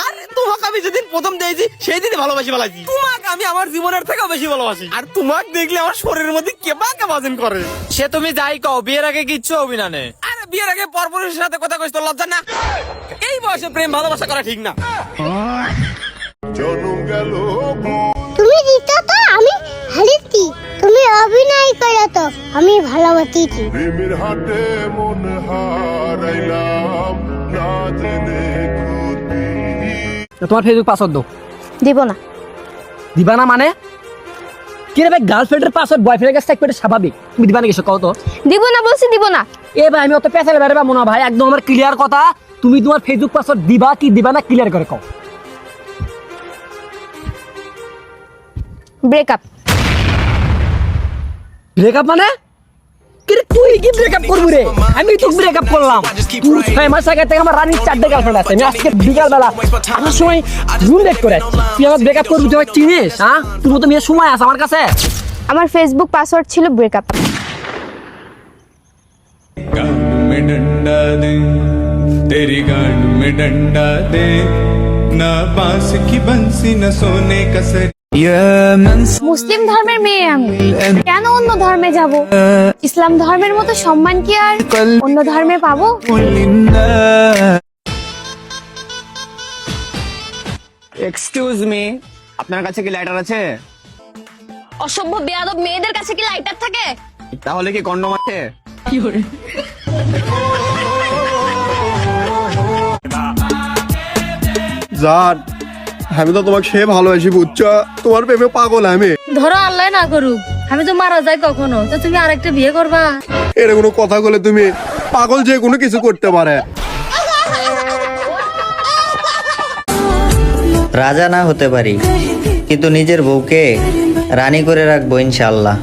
আরে তোমাকে আমি যেদিন প্রথম দেখছি সেই দিনই ভালোবাসি বলাইছি। তোমাকে আমি আমার জীবনের থেকেও বেশি ভালোবাসি। আর তোমাকে দেখলে আমার শরীরের মধ্যে কেবা কেবাজন করে। সে তুমি যাই কও, বিয়ের আগে কিচ্ছু হবি না নে। আরে বিয়ের আগে পরপুরুষের সাথে কথা কইছ তোর লজ্জা না? এই বয়সে প্রেম ভালোবাসা করা ঠিক না। তুমি দিত তো আমি হারিয়েছি, তুমি অভিনয় করো তো আমি ভালোবাসি। প্রেমের হাটে মন হারাইলাম না জেনে ক্ষতি। তোমার ফেসবুক পাসওয়ার্ড দাও। দিব না। দিবা না মানে? কি রে ভাই, গার্লফ্রেন্ডের পাসওয়ার্ড বয়ফ্রেন্ডের কাছে থাকবে, এটা স্বাভাবিক। তুমি দিবা না কিছু কও তো? দিব না বলছি, দিব না। এ ভাই আমি অত পেছালে বেড়ে পাবো না ভাই, একদম আমার ক্লিয়ার কথা। তুমি তোমার ফেসবুক পাসওয়ার্ড দিবা কি দিবা না ক্লিয়ার করে কও। ব্রেকআপ। ব্রেকআপ মানে? কি রে তুই কি ব্রেকআপ করবি রে? আমি তো ব্রেকআপ করলাম। তুই 6 মাস আগে থেকে আমার রানিং 4টা গার্লফ্রেন্ড আছে। আমি আজকে বিকাল বেলা আমার সময় রুম ডেট করে আসছি। তুই আমার ব্রেকআপ করবি, তুই আমাকে চিনিস? হ্যাঁ, তুই তো মেয়ে সময় আছে আমার কাছে। আমার ফেসবুক পাসওয়ার্ড ছিল ব্রেকআপ। गाल में डंडा दे, तेरी गाल में डंडा दे, ना बांस की बंसी न सोने का सर। মুসলিম ধর্মের মেয়ে আমি, কেন অন্য ধর্মে যাব? ইসলাম ধর্মের মতো সম্মান কি আর অন্য ধর্মে পাবো? এক্সকিউজ মি, আপনার কাছে কি লাইটার আছে? অসভ্য বেয়াদব মেয়েদের কাছে কি লাইটার থাকে? তাহলে কি কন্ডম আছে? জান, আমি তো তোমাকে সে ভালোবাসি বুঝছো, তোমার প্রেমে পাগল আমি। ধরো আল্লাহ না করুক আমি তো মারা যাই কখনো, তো তুমি আরেকটা বিয়ে করবা? এটা কোনো কথা বলে? তুমি পাগল যে কোনো কিছু করতে পারে। রাজা না হতে পারি, কিন্তু নিজের বউকে রানী করে রাখবো ইনশাআল্লাহ।